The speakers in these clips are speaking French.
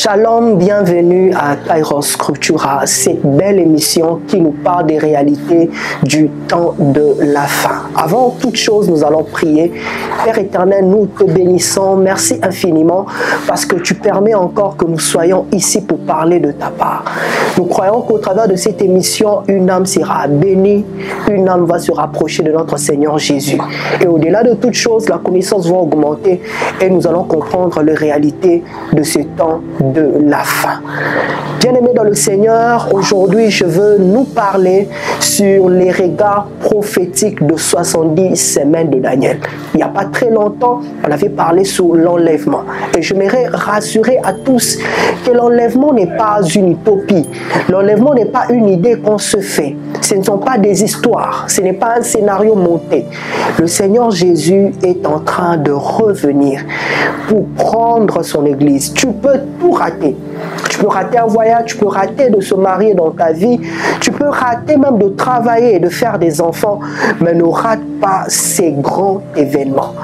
Shalom, bienvenue à Kairos Scriptura, cette belle émission qui nous parle des réalités du temps de la fin. Avant toute chose, nous allons prier. Père éternel, nous te bénissons. Merci infiniment parce que tu permets encore que nous soyons ici pour parler de ta part. Nous croyons qu'au travers de cette émission, une âme sera bénie, une âme va se rapprocher de notre Seigneur Jésus. Et au-delà de toute chose, la connaissance va augmenter et nous allons comprendre les réalités de ce temps de la fin. Bien-aimés dans le Seigneur, aujourd'hui je veux nous parler sur les regards prophétiques de 70 semaines de Daniel. Il n'y a pas très longtemps, on avait parlé sur l'enlèvement. Et j'aimerais rassurer à tous que l'enlèvement n'est pas une utopie. L'enlèvement n'est pas une idée qu'on se fait. Ce ne sont pas des histoires. Ce n'est pas un scénario monté. Le Seigneur Jésus est en train de revenir pour prendre son église. Tu peux tout rater. Tu peux rater un voyage, tu peux rater de se marier dans ta vie, tu peux rater même de travailler et de faire des enfants, mais ne rate pas ces grands événements.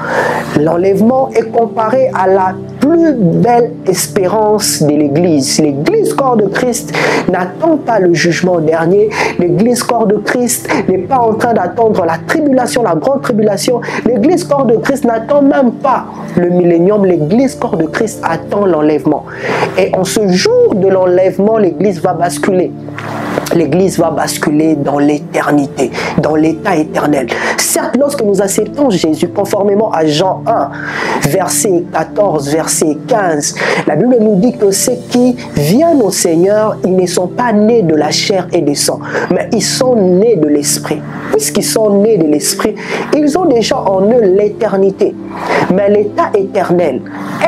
L'enlèvement est comparé à la plus belle espérance de l'Église. L'Église corps de Christ n'attend pas le jugement dernier. L'Église corps de Christ n'est pas en train d'attendre la tribulation, la grande tribulation. L'Église corps de Christ n'attend même pas le millénium. L'Église corps de Christ attend l'enlèvement. Et en ce jour de l'enlèvement, l'Église va basculer. L'Église va basculer dans l'éternité, dans l'état éternel. Certes, lorsque nous acceptons Jésus, conformément à Jean 1, verset 14, verset 15, la Bible nous dit que ceux qui viennent au Seigneur, ils ne sont pas nés de la chair et du sang, mais ils sont nés de l'Esprit. Puisqu'ils sont nés de l'Esprit, ils ont déjà en eux l'éternité. Mais l'état éternel,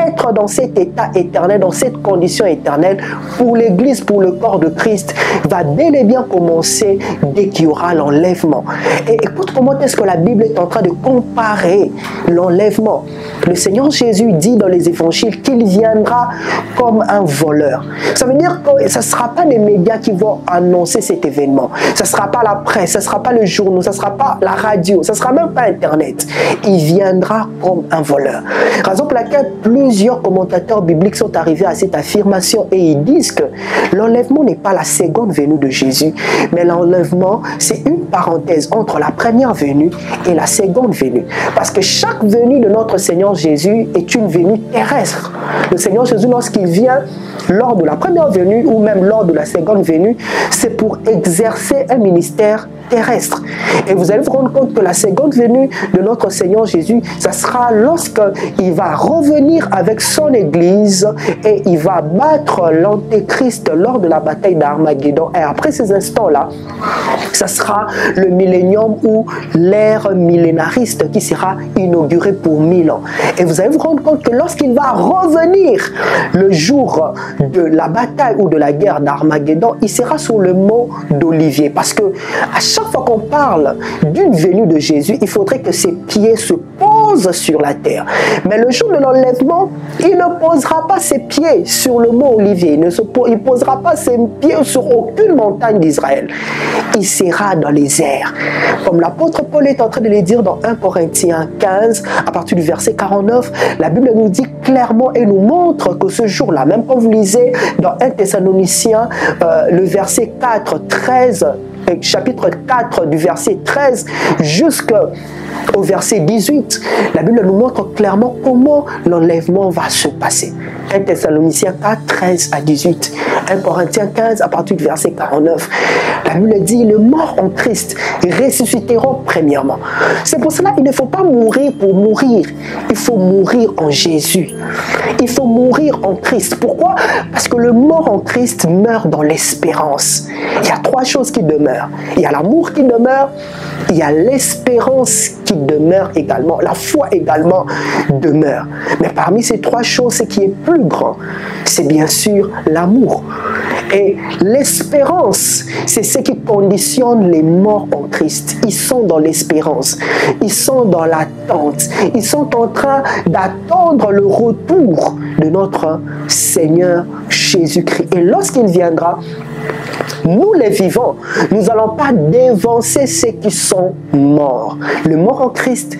être dans cet état éternel, dans cette condition éternelle, pour l'Église, pour le corps de Christ, va bel et bien commencer dès qu'il y aura l'enlèvement. Et écoute comment est-ce que la Bible est en train de comparer l'enlèvement. Le Seigneur Jésus dit dans les évangiles qu'il viendra comme un voleur. Ça veut dire que ce ne sera pas les médias qui vont annoncer cet événement. Ce ne sera pas la presse, ce ne sera pas le journal, ce ne sera pas la radio, ce ne sera même pas Internet. Il viendra comme un voleur. Raison pour laquelle plusieurs commentateurs bibliques sont arrivés à cette affirmation et ils disent que l'enlèvement n'est pas la seconde venue de Jésus, mais l'enlèvement, c'est une parenthèse entre la première venue et la seconde venue. Parce que chaque venue de notre Seigneur Jésus est une venue terrestre. Le Seigneur Jésus, lorsqu'il vient lors de la première venue ou même lors de la seconde venue, c'est pour exercer un ministère terrestre. Et vous allez vous rendre compte que la seconde venue de notre Seigneur Jésus, ça sera lorsqu'il va revenir avec son Église et il va battre l'Antéchrist lors de la bataille d'Armageddon. Et après ces instants-là, ça sera le millénium ou l'ère millénariste qui sera inaugurée pour 1000 ans. Et vous allez vous rendre compte que lorsqu'il va revenir le jour de la bataille ou de la guerre d'Armageddon, il sera sur le mont d'Olivier. Parce que à chaque fois qu'on parle d'une venue de Jésus, il faudrait que ses pieds se posent sur la terre. Mais le jour de l'enlèvement, il ne posera pas ses pieds sur le mont Olivier. Il ne posera pas ses pieds sur aucune montagne d'Israël. Il sera dans les airs. Comme l'apôtre Paul est en train de le dire dans 1 Corinthiens 15, à partir du verset 49, la Bible nous dit clairement et nous montre que ce jour-là, même quand vous lisez dans 1 Thessaloniciens, le verset 4, 13, chapitre 4 du verset 13 jusqu'au verset 18, la Bible nous montre clairement comment l'enlèvement va se passer. 1 Thessaloniciens 4, 13 à 18, 1 Corinthiens 15 à partir du verset 49. La Bible dit, les morts en Christ ressusciteront premièrement. C'est pour cela qu'il ne faut pas mourir pour mourir. Il faut mourir en Jésus. Il faut mourir en Christ. Pourquoi? Parce que le mort en Christ meurt dans l'espérance. Il y a trois choses qui demeurent. Il y a l'amour qui demeure, il y a l'espérance qui demeure également, la foi également demeure. Mais parmi ces trois choses, ce qui est plus grand, c'est bien sûr l'amour. Et l'espérance, c'est ce qui conditionne les morts en Christ. Ils sont dans l'espérance, ils sont dans l'attente, ils sont en train d'attendre le retour de notre Seigneur Jésus-Christ. Et lorsqu'il viendra, Nous les vivants, nous n'allons pas dévancer ceux qui sont morts. Les morts en Christ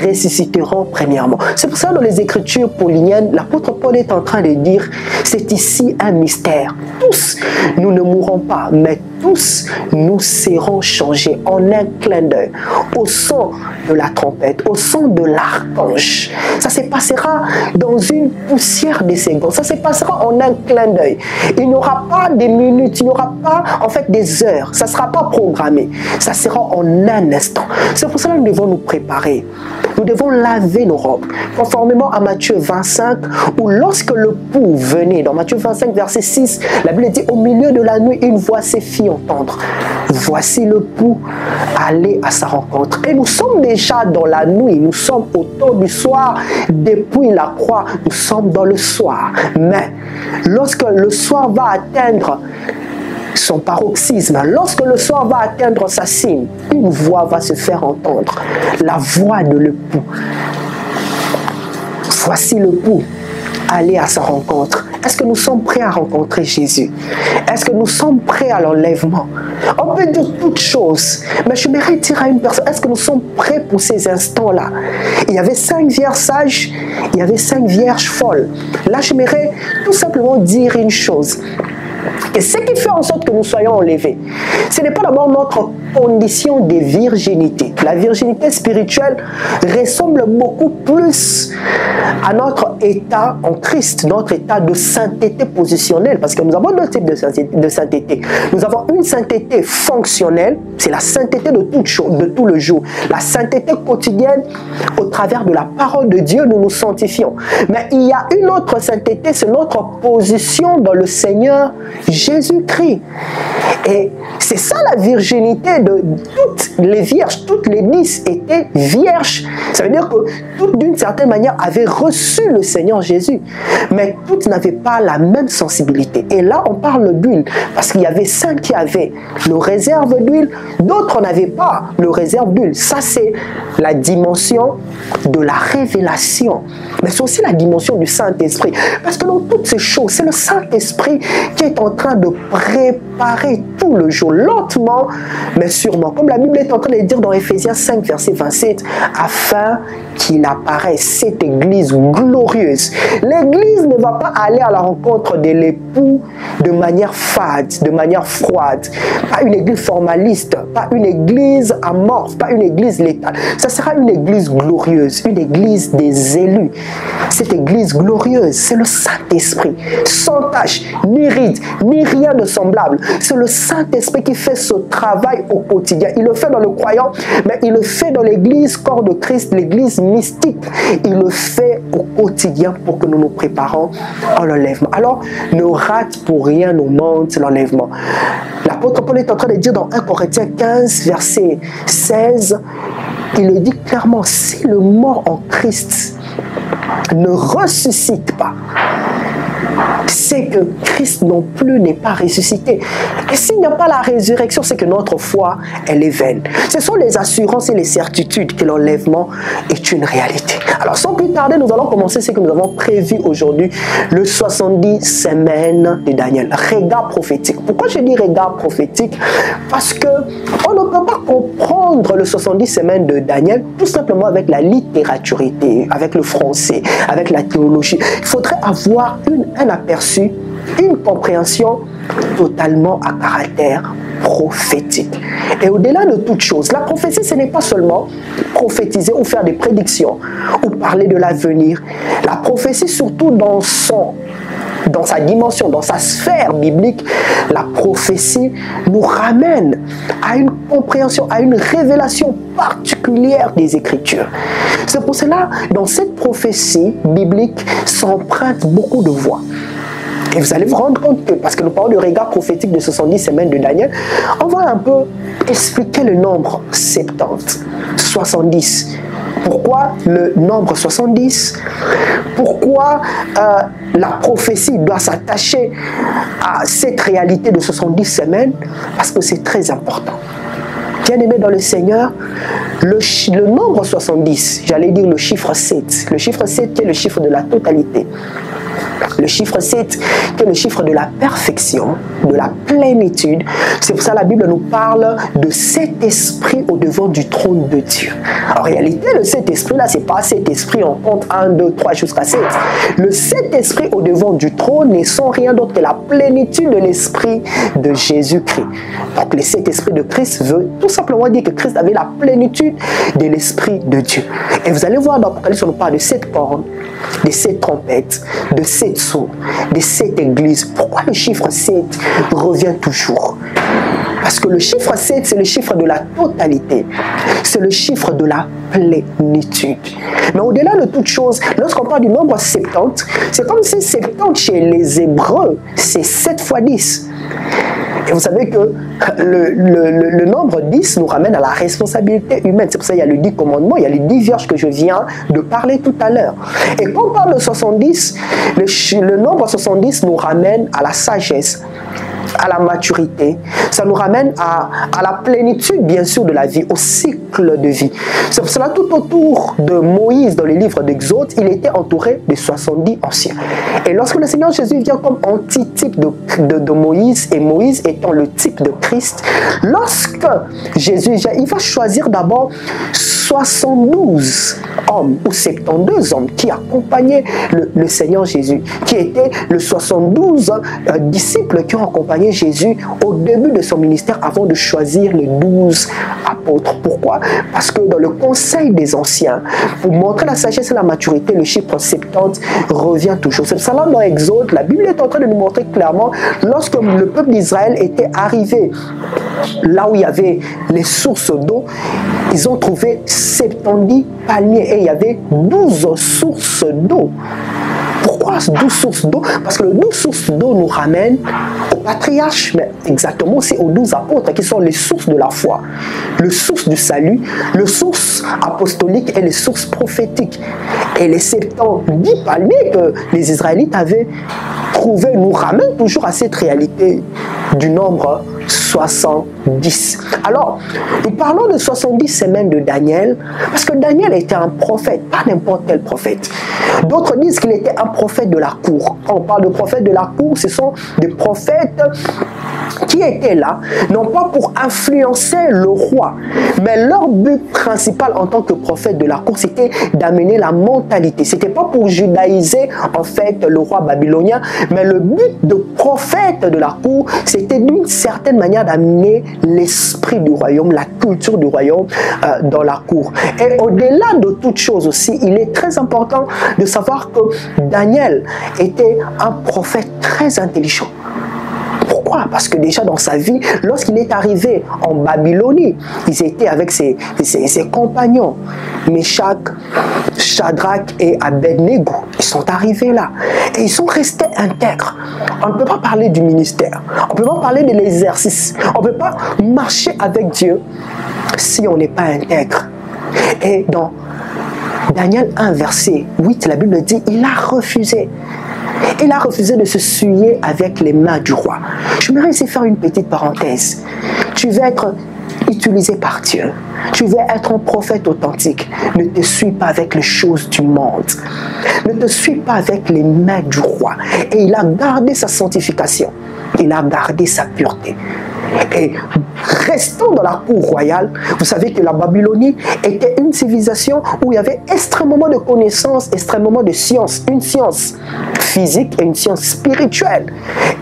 ressusciteront premièrement. C'est pour ça que dans les Écritures pauliniennes, l'apôtre Paul est en train de dire, c'est ici un mystère. Tous, nous ne mourrons pas, mais tous, nous serons changés en un clin d'œil, au son de la trompette, au son de l'archange. Ça se passera dans une poussière de secondes. Ça se passera en un clin d'œil. Il n'y aura pas des minutes, il n'y aura pas en fait des heures. Ça ne sera pas programmé. Ça sera en un instant. C'est pour cela que nous devons nous préparer. Nous devons laver nos robes, conformément à Matthieu 25, où lorsque le pouls venait, dans Matthieu 25, verset 6, la Bible dit, au milieu de la nuit, une voix se fit entendre. Voici le pouls, allez à sa rencontre. Et nous sommes déjà dans la nuit, nous sommes autour du soir, depuis la croix, nous sommes dans le soir. Mais lorsque le soir va atteindre son paroxysme, lorsque le soir va atteindre sa cime, une voix va se faire entendre, la voix de l'époux. Voici le pouls, allez à sa rencontre. Est-ce que nous sommes prêts à rencontrer Jésus? Est-ce que nous sommes prêts à l'enlèvement? On peut dire toutes choses, mais je m'aimerais dire à une personne, est-ce que nous sommes prêts pour ces instants-là? Il y avait 5 vierges sages, il y avait 5 vierges folles. Là, j'aimerais tout simplement dire une chose. Et ce qui fait en sorte que nous soyons enlevés, ce n'est pas d'abord notre condition de virginité. La virginité spirituelle ressemble beaucoup plus à notre état en Christ, notre état de sainteté positionnelle, parce que nous avons deux types de sainteté. Nous avons une sainteté fonctionnelle, c'est la sainteté de toute chose, de tout le jour. La sainteté quotidienne, au travers de la parole de Dieu, nous nous sanctifions. Mais il y a une autre sainteté, c'est notre position dans le Seigneur Jésus-Christ. Et c'est ça la virginité de toutes les vierges. Toutes les 10 étaient vierges. Ça veut dire que toutes d'une certaine manière avaient reçu le Seigneur Jésus. Mais toutes n'avaient pas la même sensibilité. Et là on parle d'huile. Parce qu'il y avait 5 qui avaient le réserve d'huile. D'autres n'avaient pas le réserve d'huile. Ça c'est la dimension de la révélation. Mais c'est aussi la dimension du Saint-Esprit. Parce que dans toutes ces choses, c'est le Saint-Esprit qui est en train de préparer tout le jour, lentement, mais sûrement. Comme la Bible est en train de dire dans Éphésiens 5, verset 27, afin qu'il apparaisse cette église glorieuse. L'église ne va pas aller à la rencontre de l'époux de manière fade, de manière froide. Pas une église formaliste, pas une église amorphe, pas une église létale. Ça sera une église glorieuse, une église des élus. Cette église glorieuse, c'est le Saint-Esprit, sans tache, ni ride, ni rien de semblable. C'est le Saint-Esprit qui fait ce travail au quotidien. Il le fait dans le croyant, mais il le fait dans l'église, corps de Christ, l'église mystique. Il le fait au quotidien pour que nous nous préparons à l'enlèvement. Alors, ne rate pour rien au monde l'enlèvement. L'apôtre Paul est en train de dire dans 1 Corinthiens 15, verset 16, il le dit clairement, si le mort en Christ ne ressuscite pas, c'est que Christ non plus n'est pas ressuscité. Et s'il n'y a pas la résurrection, c'est que notre foi, elle est vaine. Ce sont les assurances et les certitudes que l'enlèvement est une réalité. Alors sans plus tarder, nous allons commencer ce que nous avons prévu aujourd'hui, le 70 semaines de Daniel. Regard prophétique. Pourquoi je dis regard prophétique? Parce que on ne peut pas comprendre le 70 semaines de Daniel tout simplement avec la littératurité, avec le français, avec la théologie. Il faudrait avoir un aperçu, une compréhension totalement à caractère prophétique. Et au-delà de toute chose, la prophétie, ce n'est pas seulement prophétiser ou faire des prédictions ou parler de l'avenir. La prophétie, surtout dans sa dimension, dans sa sphère biblique, la prophétie nous ramène à une compréhension, à une révélation particulière des Écritures. C'est pour cela, dans cette prophétie biblique, s'empruntent beaucoup de voix. Et vous allez vous rendre compte que, parce que nous parlons du regard prophétique de 70 semaines de Daniel, on va un peu expliquer le nombre 70, 70. Pourquoi le nombre 70? Pourquoi la prophétie doit s'attacher à cette réalité de 70 semaines? Parce que c'est très important. Bien-aimé dans le Seigneur, le nombre 70, j'allais dire le chiffre 7. Le chiffre 7 qui est le chiffre de la totalité. Le chiffre 7, qui est le chiffre de la perfection, de la plénitude. C'est pour ça que la Bible nous parle de cet esprit au devant du trône de Dieu. En réalité, le Saint-Esprit, là, c'est pas cet esprit, on compte 1, 2, 3 jusqu'à 7. Le Saint-Esprit au devant du trône n'est sans rien d'autre que la plénitude de l'esprit de Jésus-Christ. Donc, le Saint-Esprit de Christ veut tout simplement dire que Christ avait la plénitude de l'esprit de Dieu. Et vous allez voir dans l'Apocalypse, on nous parle de 7 cornes, de 7 trompettes, de 7 sceaux, de 7 églises. Pourquoi le chiffre 7 revient toujours? Parce que le chiffre 7, c'est le chiffre de la totalité. C'est le chiffre de la plénitude. Mais au-delà de toute chose, lorsqu'on parle du nombre 70, c'est comme si 70 chez les Hébreux, c'est 7 fois 10. Et vous savez que le nombre 10 nous ramène à la responsabilité humaine. C'est pour ça qu'il y a le 10 commandements, il y a les 10 vierges que je viens de parler tout à l'heure. Et quand on parle de 70, le nombre 70 nous ramène à la sagesse, à la maturité, ça nous ramène à la plénitude bien sûr de la vie, au cycle de vie. C'est pour cela tout autour de Moïse dans les livres d'Exode, il était entouré de 70 anciens. Et lorsque le Seigneur Jésus vient comme antitype de Moïse, et Moïse étant le type de Christ, lorsque Jésus vient, il va choisir d'abord 72 hommes ou 72 hommes qui accompagnaient le Seigneur Jésus, qui étaient les 72 disciples qui ont accompagné Jésus au début de son ministère avant de choisir les 12 apôtres. Pourquoi? Parce que dans le conseil des anciens, pour montrer la sagesse et la maturité, le chiffre 70 revient toujours. C'est pour ça là dans Exode, la Bible est en train de nous montrer clairement, lorsque le peuple d'Israël était arrivé là où il y avait les sources d'eau, ils ont trouvé 70 palmiers et il y avait 12 sources d'eau. Pourquoi 12 sources d'eau? Parce que les 12 sources d'eau nous ramènent au patriarche, mais exactement aussi aux 12 apôtres qui sont les sources de la foi, les sources du salut, les sources apostoliques et les sources prophétiques. Et les 70 palmiers que les Israélites avaient trouvés nous ramènent toujours à cette réalité du nombre 70. Alors, nous parlons de 70 semaines de Daniel, parce que Daniel était un prophète, pas n'importe quel prophète. D'autres disent qu'il était un prophète de la cour. Quand on parle de prophète de la cour, ce sont des prophètes qui étaient là, non pas pour influencer le roi, mais leur but principal en tant que prophète de la cour, c'était d'amener la mentalité. C'était pas pour judaïser en fait le roi babylonien, mais le but de prophète de la cour, c'était d'une certaine manière d'amener l'esprit du royaume, la culture du royaume dans la cour. Et au-delà de toute chose aussi, il est très important de savoir que Daniel était un prophète très intelligent. Pourquoi? Parce que déjà dans sa vie, lorsqu'il est arrivé en Babylonie, ils étaient avec ses compagnons, Meshach, Shadrach et Abednego. Ils sont arrivés là et ils sont restés intègres. On ne peut pas parler du ministère, on ne peut pas parler de l'exercice, on ne peut pas marcher avec Dieu si on n'est pas intègre. Et dans Daniel 1, verset 8, la Bible dit, il a refusé. Il a refusé de se souiller avec les mains du roi. Je voudrais ici faire une petite parenthèse. Tu veux être utilisé par Dieu. Tu veux être un prophète authentique. Ne te suis pas avec les choses du monde. Ne te suis pas avec les mains du roi. Et il a gardé sa sanctification. Il a gardé sa pureté. Et restant dans la cour royale, vous savez que la Babylonie était une civilisation où il y avait extrêmement de connaissances, extrêmement de sciences, une science physique et une science spirituelle.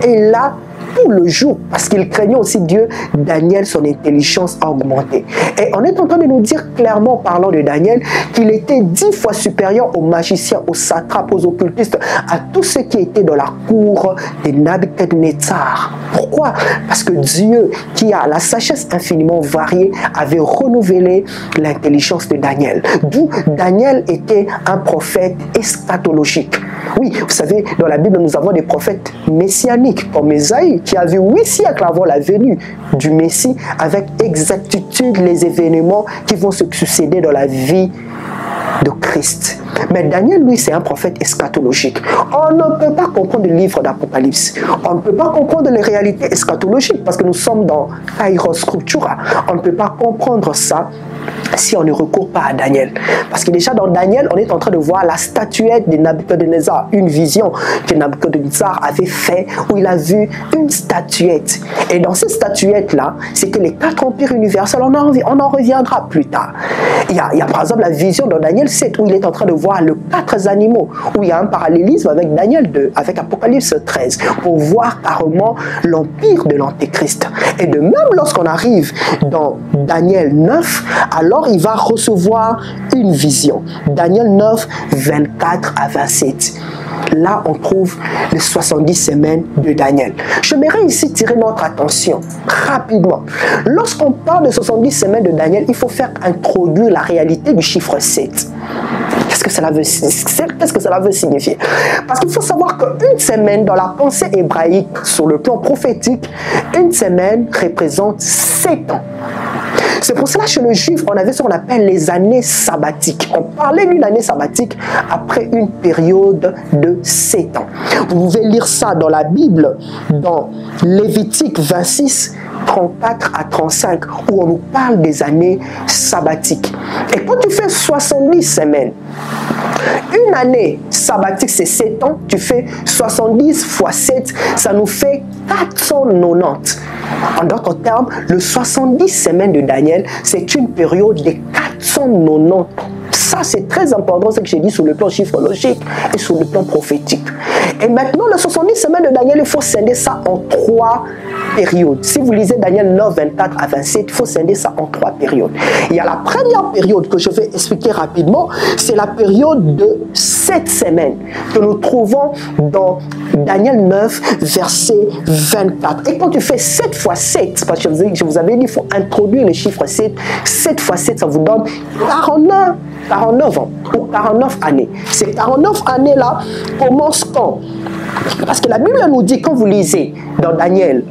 Et là, tout le jour, parce qu'il craignait aussi Dieu, Daniel, son intelligence a augmenté. Et on est en train de nous dire clairement, parlant de Daniel, qu'il était 10 fois supérieur aux magiciens, aux satrapes, aux occultistes, à tous ceux qui étaient dans la cour de Nabuchodonosor. Pourquoi? Parce que Dieu, qui a la sagesse infiniment variée, avait renouvelé l'intelligence de Daniel. D'où Daniel était un prophète eschatologique. Oui, vous savez, dans la Bible, nous avons des prophètes messianiques, comme Ésaïe, qui a vu 8 siècles avant la venue du Messie, avec exactitude les événements qui vont se succéder dans la vie de Christ. Mais Daniel, lui, c'est un prophète eschatologique. On ne peut pas comprendre le livre d'Apocalypse. On ne peut pas comprendre les réalités eschatologiques parce que nous sommes dans Kairos Scriptura. On ne peut pas comprendre ça si on ne recourt pas à Daniel. Parce que déjà dans Daniel, on est en train de voir la statuette de Nabuchodonosor, une vision que Nabuchodonosor avait fait où il a vu une statuette. Et dans cette statuette-là, c'est que les 4 empires universels, on en reviendra plus tard. Il y a par exemple la vision dans Daniel 7 où il est en train de voir les 4 animaux, où il y a un parallélisme avec Daniel 2, avec Apocalypse 13, pour voir carrément l'empire de l'Antéchrist. Et de même, lorsqu'on arrive dans Daniel 9, alors il va recevoir une vision. Daniel 9, 24 à 27. Là, on trouve les 70 semaines de Daniel. J'aimerais ici tirer notre attention rapidement. Lorsqu'on parle de 70 semaines de Daniel, il faut faire introduire la réalité du chiffre 7. Qu'est-ce que cela veut signifier? Parce qu'il faut savoir qu'une semaine, dans la pensée hébraïque, sur le plan prophétique, une semaine représente 7 ans. C'est pour cela que chez le juif, on avait ce qu'on appelle les années sabbatiques. On parlait d'une année sabbatique après une période de 7 ans. Vous pouvez lire ça dans la Bible, dans Lévitique 26, 34 à 35, où on nous parle des années sabbatiques. Et quand tu fais 70 semaines, une année sabbatique, c'est 7 ans. Tu fais 70 fois 7, ça nous fait 490. En d'autres termes, le 70 semaines de Daniel, c'est une période de 490. Ça, c'est très important, ce que j'ai dit sur le plan chiffrologique et sur le plan prophétique. Et maintenant, le 70 semaines de Daniel, il faut scinder ça en 3 périodes. Si vous lisez Daniel 9, 24 à 27, il faut scinder ça en 3 périodes. Il y a la première période que je vais expliquer rapidement, c'est la période de 7 semaines que nous trouvons dans Daniel 9, verset 24. Et quand tu fais 7 fois 7, parce que je vous avais dit, il faut introduire le chiffre 7, 7 fois 7, ça vous donne 49 ans ou 49 années. Ces 49 années-là commencent quand? Parce que la Bible nous dit, quand vous lisez dans Daniel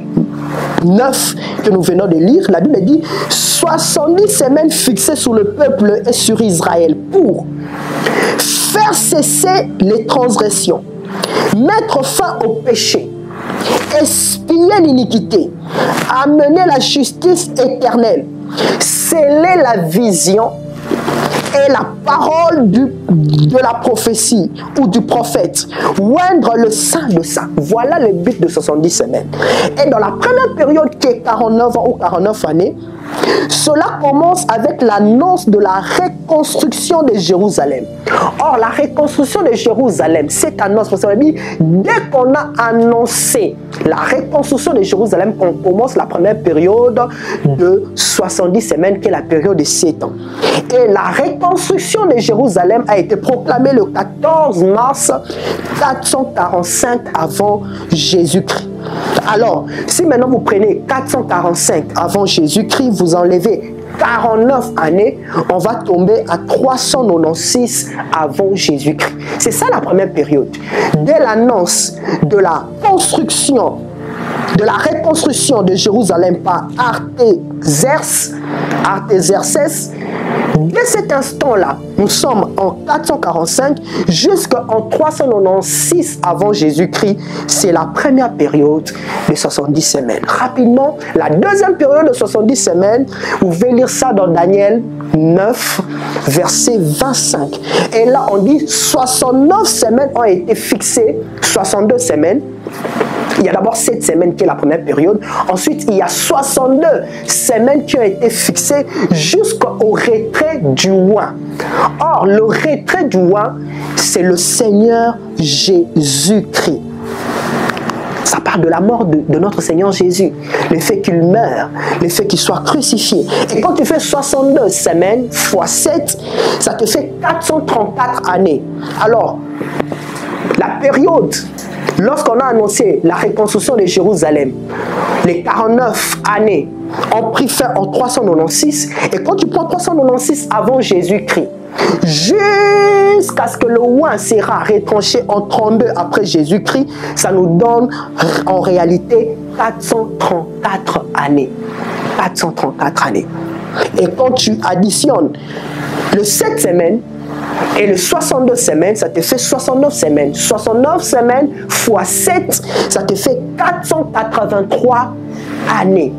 9 que nous venons de lire, la Bible dit 70 semaines fixées sur le peuple et sur Israël pour faire cesser les transgressions, mettre fin au péché, expier l'iniquité, amener la justice éternelle, sceller la vision et la parole de la prophétie ou du prophète, oindre le sein de ça. Voilà le but de 70 semaines. Et dans la première période qui est 49 ans ou 49 années, cela commence avec l'annonce de la reconstruction de Jérusalem. Or, la reconstruction de Jérusalem, cette annonce, parce que dès qu'on a annoncé la reconstruction de Jérusalem, on commence la première période de 70 semaines, qui est la période de 7 ans. Et la reconstruction de Jérusalem a été proclamée le 14 mars 445 avant Jésus-Christ. Alors, si maintenant vous prenez 445 avant Jésus-Christ, vous enlevez 49 années, on va tomber à 396 avant Jésus-Christ. C'est ça la première période. Dès l'annonce de la construction, de la reconstruction de Jérusalem par Artaxerxès, dès cet instant-là, nous sommes en 445 jusqu'en 396 avant Jésus-Christ. C'est la première période de 70 semaines. Rapidement, la deuxième période de 70 semaines, vous pouvez lire ça dans Daniel 9, verset 25. Et là, on dit 69 semaines ont été fixées, 62 semaines. Il y a d'abord 7 semaines qui est la première période. Ensuite, il y a 62 semaines qui ont été fixées jusqu'au retrait du roi. Or, le retrait du roi, c'est le Seigneur Jésus-Christ. Ça parle de la mort de notre Seigneur Jésus. Le fait qu'il meure, le fait qu'il soit crucifié. Et quand tu fais 62 semaines fois 7, ça te fait 434 années. Alors, la période, lorsqu'on a annoncé la reconstruction de Jérusalem, les 49 années ont pris fin en 396. Et quand tu prends 396 avant Jésus-Christ, jusqu'à ce que le roi sera retranché en 32 après Jésus-Christ, ça nous donne en réalité 434 années. 434 années. Et quand tu additionnes le 7 semaines, Et le 62 semaines, ça te fait 69 semaines. 69 semaines fois 7, ça te fait 483 années.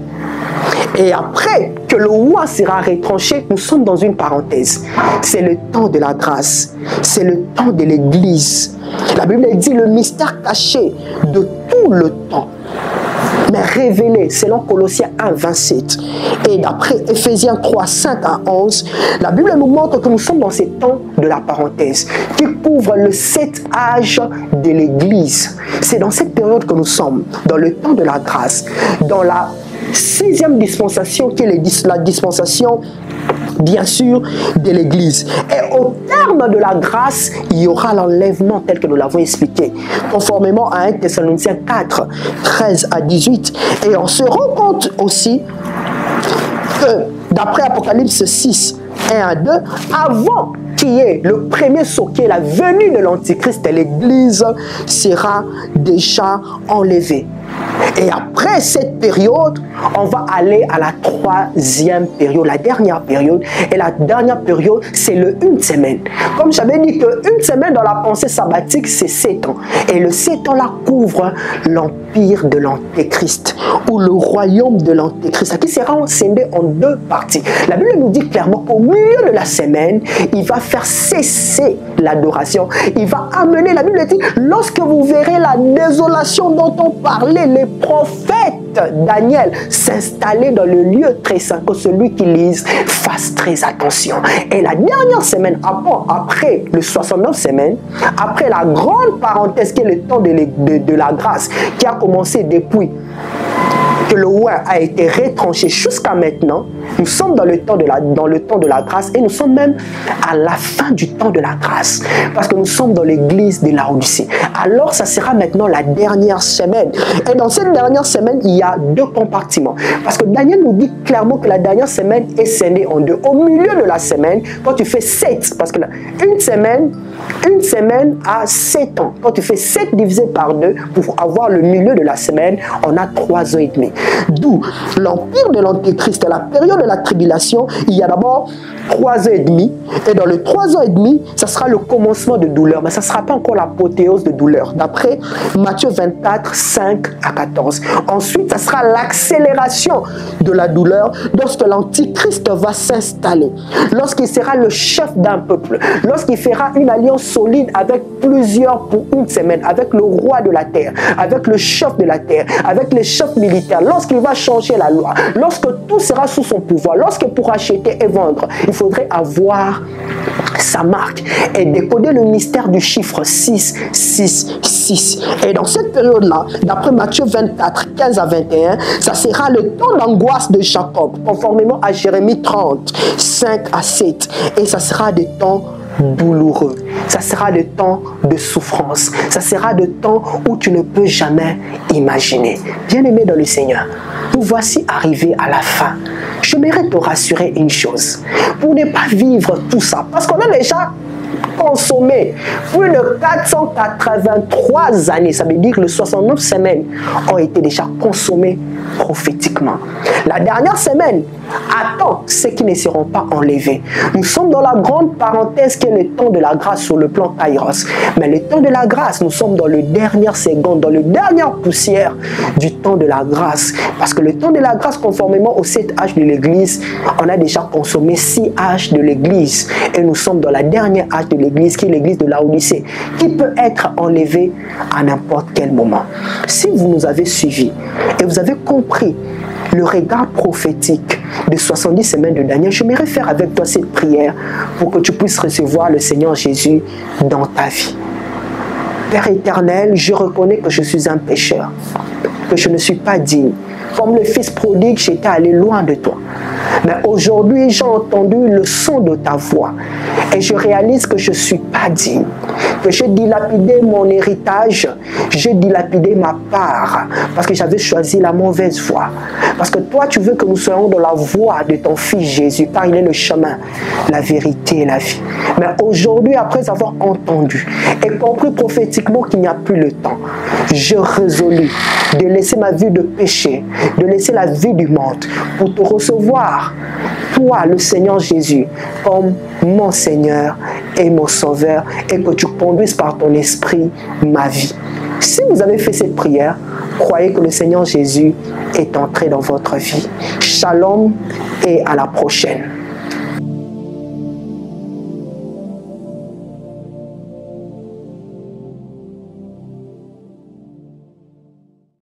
Et après que le roi sera retranché, nous sommes dans une parenthèse. C'est le temps de la grâce. C'est le temps de l'Église. La Bible dit le mystère caché de tout le temps, mais révélé selon Colossiens 1, 27. Et d'après Ephésiens 3, 5 à 11, la Bible nous montre que nous sommes dans ces temps de la parenthèse qui couvre le 7 âge de l'Église. C'est dans cette période que nous sommes, dans le temps de la grâce, dans la 6e dispensation qui est la dispensation bien sûr de l'Église. Et au terme de la grâce, il y aura l'enlèvement tel que nous l'avons expliqué, conformément à 1 Thessaloniciens 4, 13 à 18. Et on se rend compte aussi que d'après Apocalypse 6, 1 à 2, avant qu'il y ait le premier saut, qui est la venue de l'Antichrist, l'Église sera déjà enlevée. Et après cette période, on va aller à la 3e période, la dernière période. Et la dernière période, c'est le 1 semaine. Comme j'avais dit que 1 semaine dans la pensée sabbatique, c'est 7 ans. Et le 7 ans là couvre l'empire de l'Antéchrist, ou le royaume de l'Antéchrist, qui sera scindé en 2 parties. La Bible nous dit clairement qu'au milieu de la semaine, il va faire cesser l'adoration. Il va amener, la Bible dit, lorsque vous verrez la désolation dont on parlait, les prophètes Daniel s'installer dans le lieu très saint, que celui qui lise fasse très attention. Et la dernière semaine, après le 69 semaines, après la grande parenthèse qui est le temps de la grâce, qui a commencé depuis que le roi a été retranché jusqu'à maintenant, nous sommes dans le temps de la grâce, et nous sommes même à la fin du temps de la grâce, parce que nous sommes dans l'église de Laodicée. Alors ça sera maintenant la dernière semaine, et dans cette dernière semaine il y a 2 compartiments, parce que Daniel nous dit clairement que la dernière semaine est scindée en 2. Au milieu de la semaine, quand tu fais 7, parce que une semaine a 7 ans, quand tu fais 7 divisé par 2 pour avoir le milieu de la semaine, on a 3 ans et demi. D'où l'empire de l'Antéchrist, la période de la tribulation, il y a d'abord 3 ans et demi, et dans les 3 ans et demi, ça sera le commencement de douleur, mais ça ne sera pas encore l'apothéose de douleur, d'après Matthieu 24, 5 à 14. Ensuite, ça sera l'accélération de la douleur lorsque l'Antichrist va s'installer, lorsqu'il sera le chef d'un peuple, lorsqu'il fera une alliance solide avec plusieurs pour une semaine, avec le roi de la terre, avec le chef de la terre, avec les chefs militaires, lorsqu'il va changer la loi, lorsque tout sera sous son pouvoir, lorsque pour acheter et vendre, il faudrait avoir sa marque et décoder le mystère du chiffre 6, 6, 6. Et dans cette période-là, d'après Matthieu 24, 15 à 21, ça sera le temps d'angoisse de Jacob, conformément à Jérémie 30, 5 à 7. Et ça sera des temps douloureux, ça sera des temps de souffrance, ça sera des temps où tu ne peux jamais imaginer. Bien-aimé dans le Seigneur, nous voici arrivés à la fin. J'aimerais te rassurer une chose, pour ne pas vivre tout ça, parce qu'on a déjà consommé plus de 483 années, ça veut dire que les 69 semaines ont été déjà consommées prophétiquement. La dernière semaine attend ceux qui ne seront pas enlevés. Nous sommes dans la grande parenthèse qui est le temps de la grâce sur le plan Kairos. Mais le temps de la grâce, nous sommes dans le dernier seconde, dans le dernière poussière du temps de la grâce. Parce que le temps de la grâce, conformément aux 7 âges de l'Église, on a déjà consommé 6 âges de l'Église. Et nous sommes dans la dernière âge de l'Église, qui est l'Église de Laodicée, qui peut être enlevée à n'importe quel moment. Si vous nous avez suivis et vous avez compris le regard prophétique de 70 semaines de Daniel, j'aimerais faire avec toi cette prière pour que tu puisses recevoir le Seigneur Jésus dans ta vie. Père éternel, je reconnais que je suis un pécheur, que je ne suis pas digne. Comme le fils prodigue, j'étais allé loin de toi. Mais aujourd'hui, j'ai entendu le son de ta voix et je réalise que je ne suis pas digne, que j'ai dilapidé mon héritage, j'ai dilapidé ma part parce que j'avais choisi la mauvaise voie. Parce que toi, tu veux que nous soyons dans la voie de ton Fils Jésus, car il est le chemin, la vérité et la vie. Mais aujourd'hui, après avoir entendu et compris prophétiquement qu'il n'y a plus le temps, je résolus de laisser ma vie de péché, de laisser la vie du monde pour te recevoir, toi, le Seigneur Jésus, comme mon Seigneur et mon Sauveur, et que tu conduises par ton esprit ma vie. Si vous avez fait cette prière, croyez que le Seigneur Jésus est entré dans votre vie. Shalom et à la prochaine.